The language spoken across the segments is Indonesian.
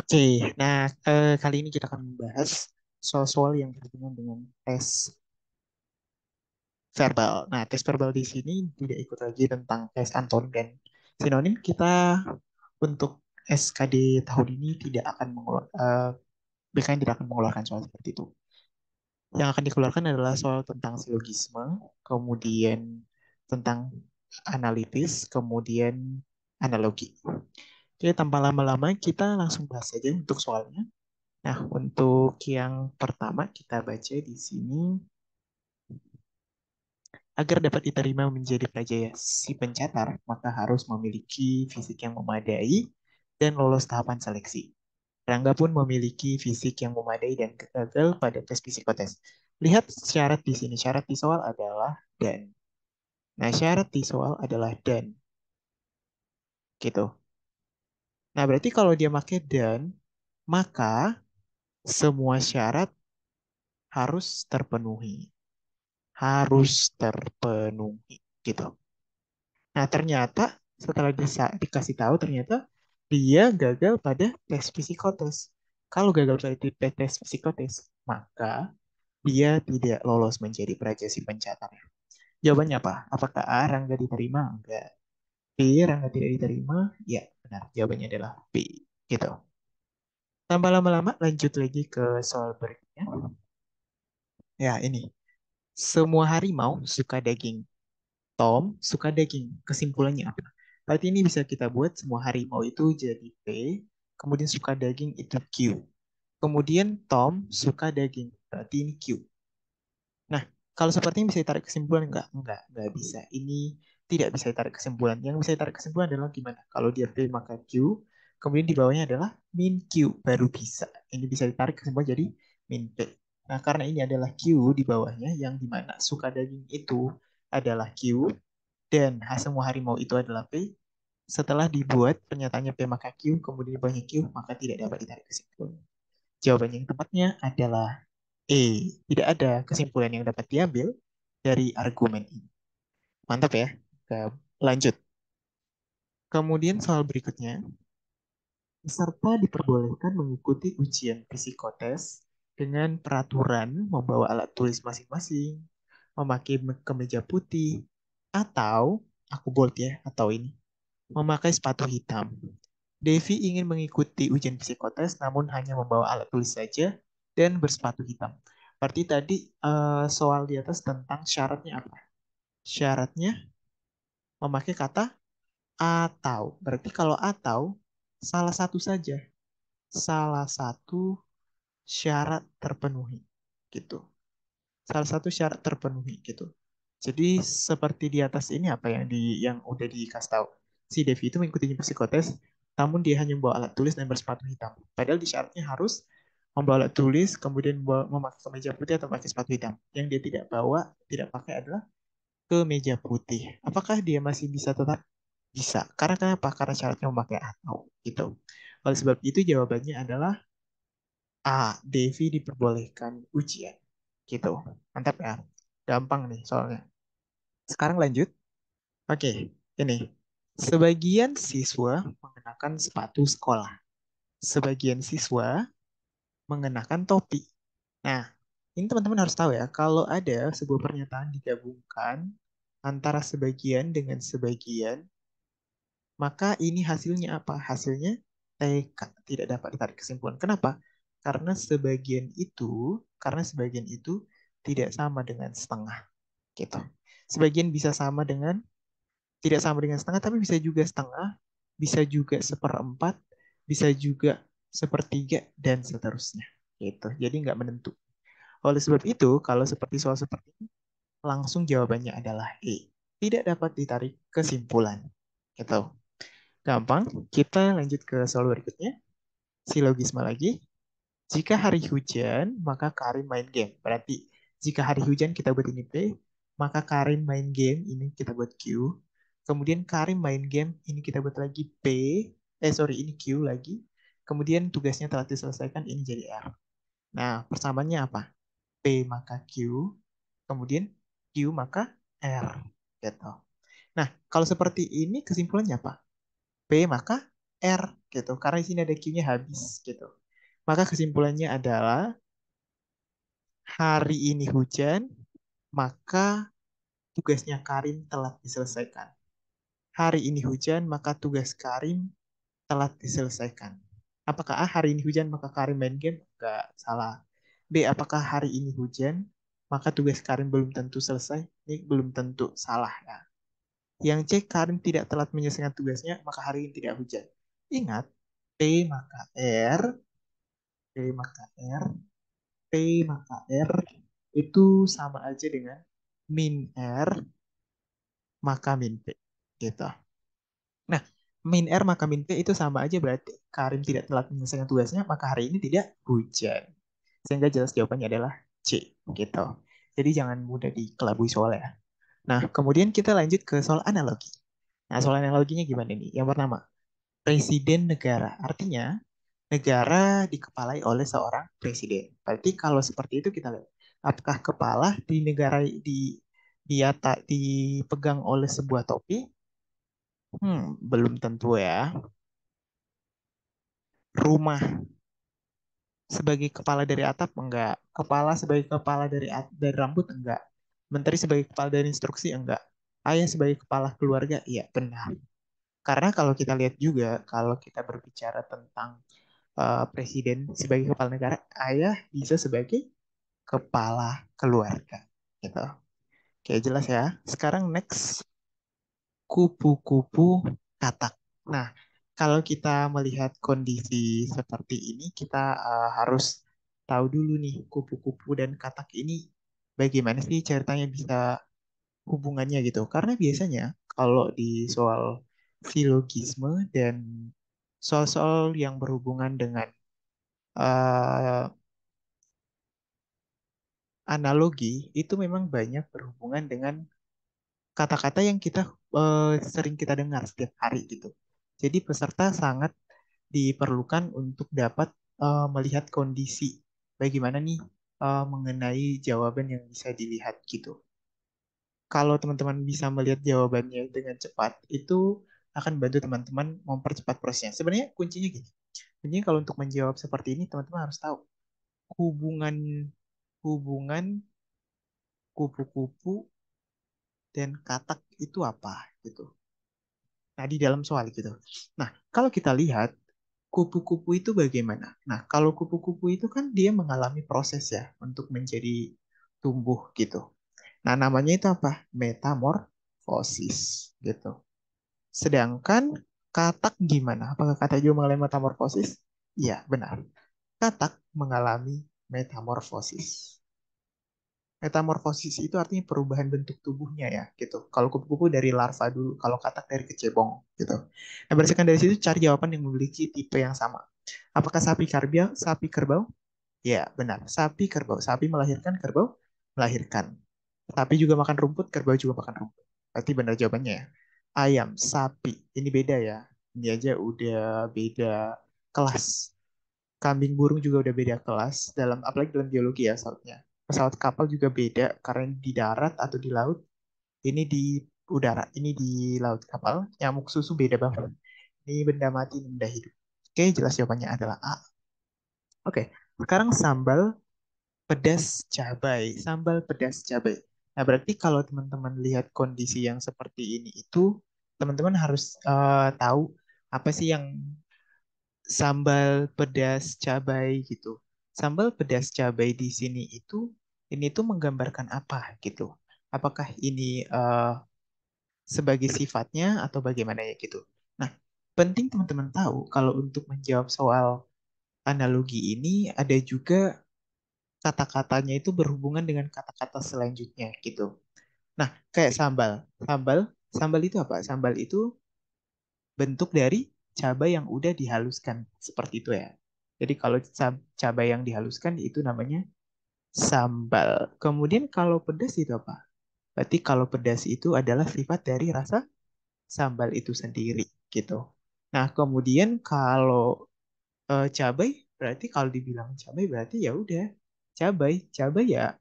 Oke, nah kali ini kita akan membahas soal-soal yang berhubungan dengan tes verbal. Nah, tes verbal di sini tidak ikut lagi tentang tes antonim dan sinonim. Kita untuk SKD tahun ini tidak akan BKN tidak akan mengeluarkan soal seperti itu. Yang akan dikeluarkan adalah soal tentang silogisme, kemudian tentang analitis, kemudian analogi. Oke, tanpa lama-lama kita langsung bahas saja untuk soalnya. Nah, untuk yang pertama kita baca di sini, agar dapat diterima menjadi praja si pencatar, maka harus memiliki fisik yang memadai dan lolos tahapan seleksi. Rangga pun memiliki fisik yang memadai dan gagal pada tes psikotes. Lihat syarat di sini. Syarat di soal adalah dan. Nah, syarat di soal adalah dan. Gitu. Nah, berarti kalau dia pakai dan, maka semua syarat harus terpenuhi. Harus terpenuhi. Gitu. Nah, ternyata setelah dikasih tahu, ternyata dia gagal pada tes psikotes. Kalau gagal pada tes psikotes, maka dia tidak lolos menjadi praja si pencatat. Jawabannya apa? Apakah A, Rangga diterima? Enggak. B, Rangga tidak diterima? Ya, benar. Jawabannya adalah B. Gitu. Tambah lama-lama, lanjut lagi ke soal berikutnya. Ya, ini. Semua harimau suka daging. Tom suka daging. Kesimpulannya apa? Berarti ini bisa kita buat semua harimau itu jadi P, kemudian suka daging itu Q. Kemudian Tom suka daging. Berarti ini Q. Nah, kalau seperti ini bisa ditarik kesimpulan enggak? Enggak bisa. Ini tidak bisa ditarik kesimpulan. Yang bisa ditarik kesimpulan adalah gimana? Kalau dia P maka Q, kemudian di bawahnya adalah min Q, baru bisa. Ini bisa ditarik kesimpulan jadi min P. Nah, karena ini adalah Q di bawahnya, yang dimana suka daging itu adalah Q, dan semua harimau itu adalah P, setelah dibuat pernyataannya P maka Q, kemudian di bawahnya Q, maka tidak dapat ditarik kesimpulan. Jawaban yang tepatnya adalah E. Tidak ada kesimpulan yang dapat diambil dari argumen ini. Mantap ya. Lanjut. Kemudian soal berikutnya, peserta diperbolehkan mengikuti ujian psikotes dengan peraturan membawa alat tulis masing-masing, memakai kemeja putih, atau, aku bold ya, atau ini, memakai sepatu hitam. Devi ingin mengikuti ujian psikotes namun hanya membawa alat tulis saja dan bersepatu hitam. Berarti tadi soal di atas tentang syaratnya apa? Syaratnya memakai kata atau. Berarti kalau atau salah satu saja, salah satu syarat terpenuhi gitu. Salah satu syarat terpenuhi gitu. Jadi seperti di atas ini apa yang udah dikasih tahu. Si Devi itu mengikuti psikotes, namun dia hanya membawa alat tulis dan bersepatu hitam. Padahal di syaratnya harus membawa alat tulis, kemudian memakai kemeja putih atau pakai sepatu hitam. Yang dia tidak bawa, tidak pakai adalah kemeja putih. Apakah dia masih bisa tetap? Bisa. Karena kenapa? Karena syaratnya memakai atau gitu. Oleh sebab itu jawabannya adalah A. Devi diperbolehkan ujian. Gitu. Mantap ya. Gampang nih soalnya. Sekarang lanjut. Oke, ini. Sebagian siswa mengenakan sepatu sekolah. Sebagian siswa mengenakan topi. Nah, ini teman-teman harus tahu ya, kalau ada sebuah pernyataan digabungkan antara sebagian dengan sebagian, maka ini hasilnya apa? Hasilnya TK, tidak dapat ditarik kesimpulan. Kenapa? Karena sebagian itu tidak sama dengan setengah, gitu. Sebagian bisa sama dengan tidak sama dengan setengah, tapi bisa juga setengah, bisa juga seperempat, bisa juga sepertiga, dan seterusnya. Gitu. Jadi nggak menentu. Oleh sebab itu, kalau seperti soal seperti ini, langsung jawabannya adalah E. Tidak dapat ditarik kesimpulan. Gitu. Gampang. Kita lanjut ke soal berikutnya. Silogisme lagi. Jika hari hujan, maka Karim main game. Berarti jika hari hujan kita buat ini P, maka Karim main game ini kita buat Q. Kemudian Karim main game ini kita buat lagi P. Sorry, ini Q lagi. Kemudian tugasnya telah diselesaikan ini jadi R. Nah, persamaannya apa? P maka Q. Kemudian Q maka R. Gitu. Nah, kalau seperti ini kesimpulannya apa? P maka R gitu. Karena di sini ada Q-nya habis gitu. Maka kesimpulannya adalah hari ini hujan, maka tugasnya Karim telat diselesaikan. Hari ini hujan, maka tugas Karim telat diselesaikan. Apakah A, hari ini hujan, maka Karim main game? Enggak, salah. B, apakah hari ini hujan, maka tugas Karim belum tentu selesai? Ini belum tentu, salah ya. Yang C, Karim tidak telat menyelesaikan tugasnya, maka hari ini tidak hujan. Ingat, P maka R, P maka R, P maka R, itu sama aja dengan min R maka min P. Gitu. Nah, min R maka min P itu sama aja berarti Karim tidak telat menyelesaikan tugasnya, maka hari ini tidak hujan. Sehingga jelas jawabannya adalah C. Gitu. Jadi jangan mudah dikelabui soalnya. Nah, kemudian kita lanjut ke soal analogi. Nah, soal analoginya gimana nih? Yang pertama, presiden negara. Artinya, negara dikepalai oleh seorang presiden. Berarti kalau seperti itu kita lihat, apakah kepala di negara dipegang oleh sebuah topi? Belum tentu ya. Rumah sebagai kepala dari atap enggak. Kepala sebagai kepala dari rambut enggak. Menteri sebagai kepala dari instruksi enggak. Ayah sebagai kepala keluarga, iya benar. Karena kalau kita lihat juga, kalau kita berbicara tentang presiden sebagai kepala negara, ayah bisa sebagai kepala keluarga. Gitu. Oke, jelas ya. Sekarang next, kupu-kupu katak. Nah, kalau kita melihat kondisi seperti ini, kita harus tahu dulu nih, kupu-kupu dan katak ini bagaimana sih ceritanya bisa hubungannya gitu. Karena biasanya kalau di soal silogisme dan soal-soal yang berhubungan dengan eh, analogi, itu memang banyak berhubungan dengan kata-kata yang sering kita dengar setiap hari gitu. Jadi peserta sangat diperlukan untuk dapat melihat kondisi bagaimana nih mengenai jawaban yang bisa dilihat gitu. Kalau teman-teman bisa melihat jawabannya dengan cepat, itu akan bantu teman-teman mempercepat prosesnya. Sebenarnya kuncinya gini. Kuncinya kalau untuk menjawab seperti ini, teman-teman harus tahu hubungan hubungan kupu-kupu dan katak itu apa gitu. Nah, di dalam soal gitu. Nah, kalau kita lihat kupu-kupu itu bagaimana? Nah, kalau kupu-kupu itu kan dia mengalami proses ya untuk menjadi tumbuh gitu. Nah, namanya itu apa? Metamorfosis gitu. Sedangkan katak gimana? Apakah katak juga mengalami metamorfosis? Iya, benar. Katak mengalami metamorfosis. Metamorfosis itu artinya perubahan bentuk tubuhnya ya, gitu. Kalau kupu-kupu dari larva dulu, kalau katak dari kecebong, gitu. Nah, berdasarkan dari situ cari jawaban yang memiliki tipe yang sama. Apakah sapi kerbau? Ya, benar. Sapi kerbau. Sapi melahirkan, kerbau melahirkan. Sapi juga makan rumput, kerbau juga makan rumput. Berarti benar jawabannya ya. Ayam, sapi. Ini beda ya. Ini aja udah beda kelas. Kambing burung juga udah beda kelas dalam apalagi dalam biologi ya sautnya. Pesawat kapal juga beda karena di darat atau di laut, ini di udara, ini di laut kapal. Nyamuk susu beda banget. Ini benda mati, ini benda hidup. Oke, jelas jawabannya adalah A. Oke, sekarang sambal pedas cabai. Sambal pedas cabai. Nah, berarti kalau teman-teman lihat kondisi yang seperti ini itu, teman-teman harus tahu apa sih yang sambal pedas cabai gitu. Sambal pedas cabai di sini itu ini tuh menggambarkan apa gitu. Apakah ini sebagai sifatnya atau bagaimana ya gitu. Nah, penting teman-teman tahu kalau untuk menjawab soal analogi ini ada juga kata-katanya itu berhubungan dengan kata-kata selanjutnya gitu. Nah, kayak sambal. Sambal, sambal itu apa? Sambal itu bentuk dari cabai yang udah dihaluskan seperti itu ya. Jadi kalau cabai yang dihaluskan itu namanya sambal. Kemudian kalau pedas itu apa? Berarti kalau pedas itu adalah sifat dari rasa sambal itu sendiri gitu. Nah, kemudian kalau cabai berarti kalau dibilang cabai berarti ya udah cabai. Cabai ya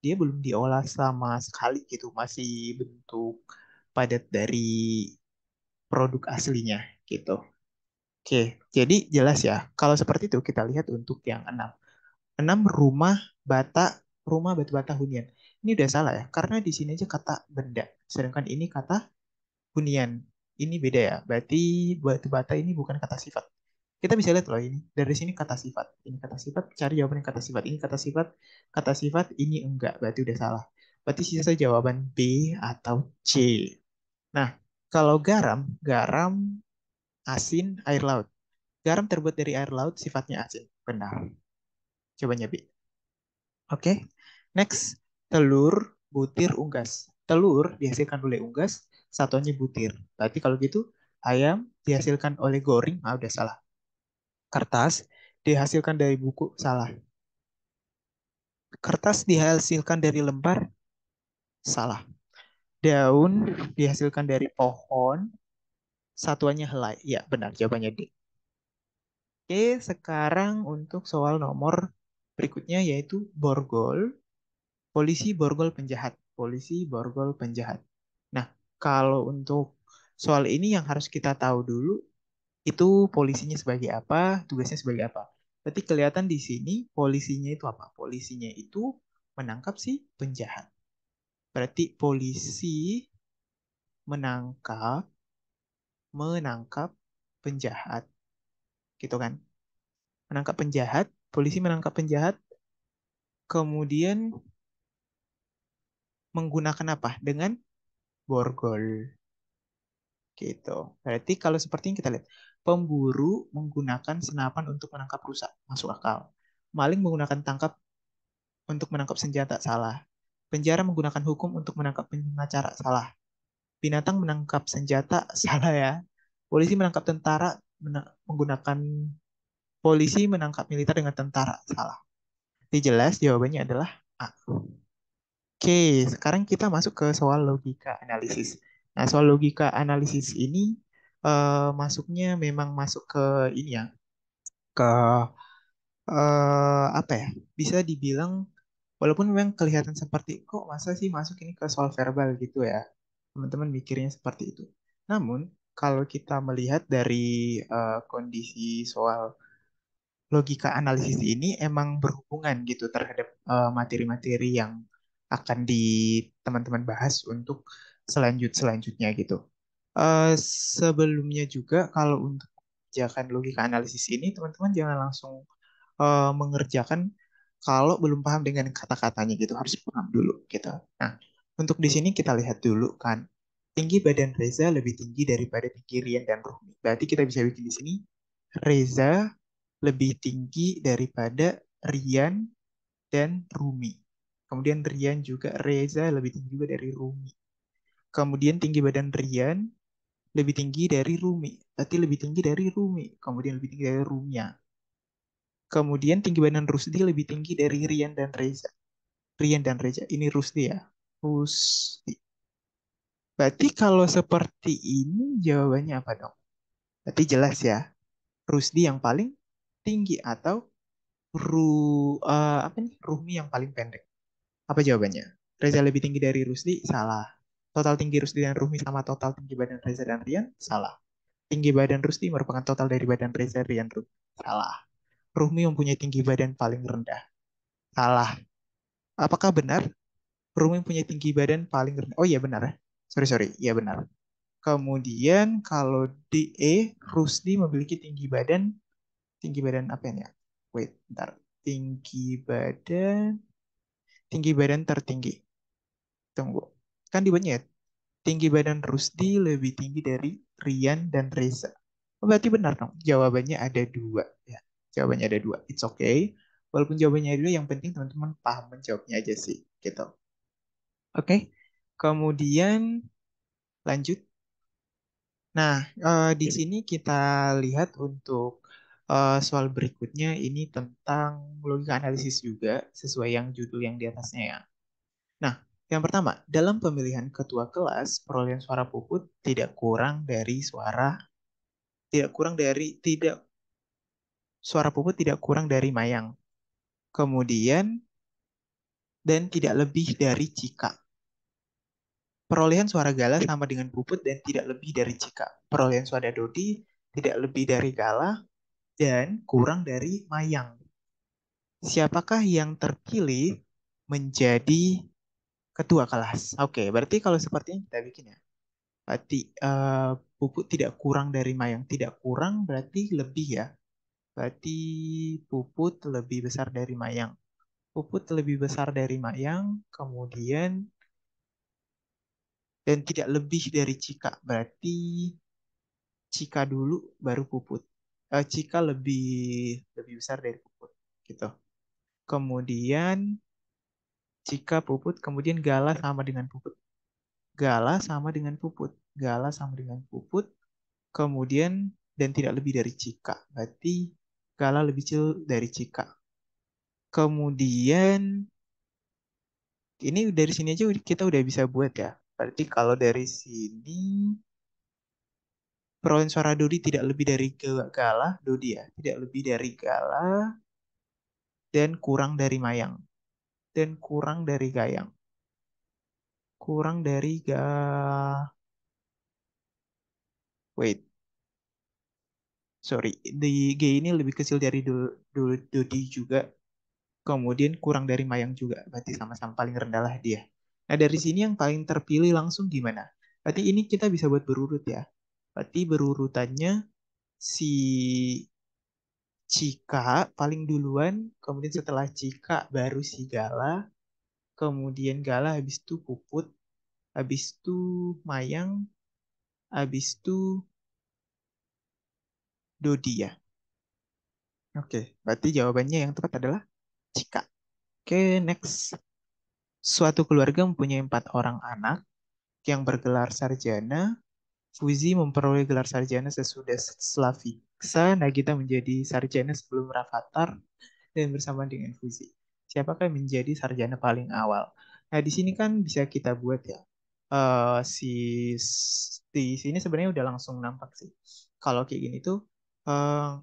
dia belum diolah sama sekali gitu, masih bentuk padat dari produk aslinya gitu. Oke, jadi jelas ya. Kalau seperti itu kita lihat untuk yang 6. 6 rumah batu bata hunian. Ini udah salah ya, karena di sini aja kata benda. Sedangkan ini kata hunian. Ini beda ya. Berarti batu bata ini bukan kata sifat. Kita bisa lihat loh ini. Dari sini kata sifat. Ini kata sifat, cari jawaban yang kata sifat. Ini kata sifat, ini enggak. Berarti udah salah. Berarti sisa jawaban B atau C. Nah, kalau garam asin, air laut. Garam terbuat dari air laut, sifatnya asin. Benar. Jawabannya B. Oke. Next, telur, butir, unggas. Telur dihasilkan oleh unggas, satuannya butir. Berarti kalau gitu, ayam dihasilkan oleh goreng, udah salah. Kertas dihasilkan dari buku, salah. Kertas dihasilkan dari lembar, salah. Daun dihasilkan dari pohon, satuannya helai. Ya, benar. Jawabannya D. Oke, sekarang untuk soal nomor berikutnya yaitu borgol. Polisi borgol penjahat. Polisi borgol penjahat. Nah, kalau untuk soal ini yang harus kita tahu dulu itu polisinya sebagai apa, tugasnya sebagai apa. Berarti kelihatan di sini polisinya itu apa? Polisinya itu menangkap si penjahat. Berarti polisi menangkap menangkap penjahat, gitu kan? Menangkap penjahat, polisi menangkap penjahat, kemudian menggunakan apa? Dengan borgol. Gitu. Berarti kalau seperti yang kita lihat, pemburu menggunakan senapan untuk menangkap rusa, masuk akal. Maling menggunakan tangkap untuk menangkap senjata, salah. Penjara menggunakan hukum untuk menangkap pengacara, salah. Binatang menangkap senjata, salah ya. Polisi menangkap tentara menggunakan polisi menangkap militer dengan tentara, salah. Jadi jelas jawabannya adalah A. Oke, sekarang kita masuk ke soal logika analisis. Nah, soal logika analisis ini masuknya memang masuk ke ini ya, ke apa ya? Bisa dibilang walaupun memang kelihatan seperti kok masa sih masuk ini ke soal verbal gitu ya. Teman-teman mikirnya seperti itu. Namun, kalau kita melihat dari kondisi soal logika analisis ini emang berhubungan gitu terhadap materi-materi yang akan di teman-teman bahas untuk selanjutnya gitu. Sebelumnya juga kalau untuk mengerjakan logika analisis ini, teman-teman jangan langsung mengerjakan kalau belum paham dengan kata-katanya gitu, harus paham dulu gitu. Nah, untuk di sini kita lihat dulu kan, tinggi badan Reza lebih tinggi daripada tinggi Rian dan Ruhmi. Berarti kita bisa bikin di sini Reza lebih tinggi daripada Rian dan Rumi. Kemudian Rian juga Reza lebih tinggi juga dari Rumi. Kemudian tinggi badan Rian lebih tinggi dari Rumi. Berarti lebih tinggi dari Rumi. Kemudian lebih tinggi dari Rumia. Kemudian tinggi badan Rusdi lebih tinggi dari Rian dan Reza. Rian dan Reza. Ini Rusdi ya. Rusdi. Berarti kalau seperti ini jawabannya apa dong? Berarti jelas ya. Rusdi yang paling tinggi atau apa nih? Ruhmi yang paling pendek. Apa jawabannya? Reza lebih tinggi dari Rusdi? Salah. Total tinggi Rusdi dan Ruhmi sama total tinggi badan Reza dan Rian? Salah. Tinggi badan Rusdi merupakan total dari badan Reza, Rian, Ruhmi? Salah. Ruhmi mempunyai tinggi badan paling rendah? Salah. Apakah benar? Ruhmi mempunyai tinggi badan paling rendah? Oh iya benar ya. Sorry, sorry. Iya benar. Kemudian kalau di Rusdi memiliki tinggi badan apa ini ya? Wait, bentar. Tinggi badan tertinggi. Tunggu. Kan dibanyak ya? Tinggi badan Rusdi lebih tinggi dari Rian dan Reza. Oh, berarti benar dong. Jawabannya ada dua. Ya, jawabannya ada dua. It's okay. Walaupun jawabannya ada dua, yang penting teman-teman paham menjawabnya aja sih. Gitu. Oke. Kemudian lanjut. Nah, di sini kita lihat untuk soal berikutnya ini tentang logika analisis juga sesuai yang judul yang di atasnya ya. Nah, yang pertama, dalam pemilihan ketua kelas, perolehan suara Puput tidak kurang dari tidak suara Puput tidak kurang dari Mayang. Kemudian dan tidak lebih dari Cika. Perolehan suara Gala sama dengan Puput dan tidak lebih dari Cika. Perolehan suara Dodi tidak lebih dari Gala, dan kurang dari Mayang. Siapakah yang terpilih menjadi ketua kelas? Oke, berarti kalau seperti ini kita bikin ya. Berarti Puput tidak kurang dari Mayang. Tidak kurang berarti lebih ya. Berarti Puput lebih besar dari Mayang. Puput lebih besar dari Mayang, kemudian dan tidak lebih dari Cika. Berarti Cika dulu baru Puput. Cika lebih lebih besar dari Puput gitu. Kemudian Cika Puput, kemudian Gala sama dengan Puput. Gala sama dengan Puput. Gala sama dengan Puput. Kemudian dan tidak lebih dari Cika. Berarti Gala lebih kecil dari Cika. Kemudian ini dari sini aja kita udah bisa buat ya. Berarti kalau dari sini perolehan suara Dodi tidak lebih dari Gala, Dodi ya, tidak lebih dari Gala dan kurang dari Mayang dan kurang dari Gayang. Kurang dari wait, sorry, di G ini lebih kecil dari Dodi juga. Kemudian kurang dari Mayang juga. Berarti sama-sama paling rendah lah dia. Nah, dari sini yang paling terpilih langsung gimana? Berarti ini kita bisa buat berurut ya. Berarti berurutannya si Cika paling duluan, kemudian setelah Cika baru si Gala, kemudian Gala habis itu Puput, habis itu Mayang, habis itu Dodi ya. Oke, berarti jawabannya yang tepat adalah Cika. Oke, next. Suatu keluarga mempunyai 4 orang anak yang bergelar sarjana. Fuzi memperoleh gelar sarjana sesudah Slaviksa. Nagita menjadi sarjana sebelum Rafathar dan bersama dengan Fuzi. Siapakah yang menjadi sarjana paling awal? Nah, di sini kan bisa kita buat ya. Si di sini sebenarnya udah langsung nampak sih. Kalau kayak gini tuh, eh,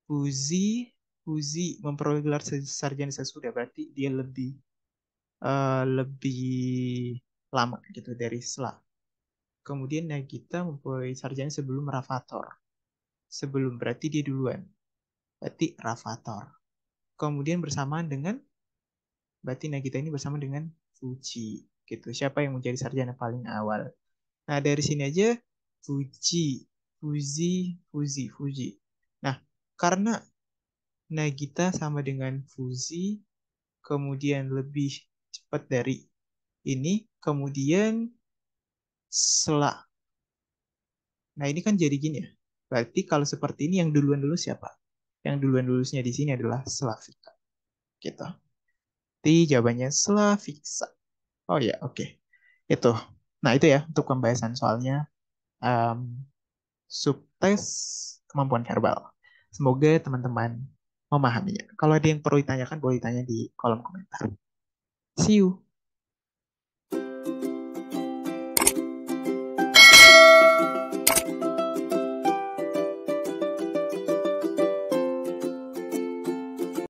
Fuzi Fuzi memperoleh gelar sarjana sesudah, berarti dia lebih lama gitu dari Sla. Kemudian Nagita memperoleh sarjana sebelum Rafathar. Sebelum berarti dia duluan. Berarti Rafathar. Kemudian bersamaan dengan berarti Nagita ini bersama dengan Fuji gitu. Siapa yang menjadi sarjana paling awal? Nah, dari sini aja Fuji, Fuji. Nah, karena Nagita sama dengan Fuji, kemudian lebih cepat dari ini, kemudian setelah. Nah, ini kan jadi gini ya. Berarti kalau seperti ini yang duluan dulu siapa? Yang duluan lulusnya di sini adalah Slavika. Gitu. Jadi jawabannya Slavika. Oh ya, oke. Itu. Nah, itu ya untuk pembahasan soalnya um, subtes kemampuan verbal. Semoga teman-teman memahaminya. Kalau ada yang perlu ditanyakan, boleh ditanya di kolom komentar. See you.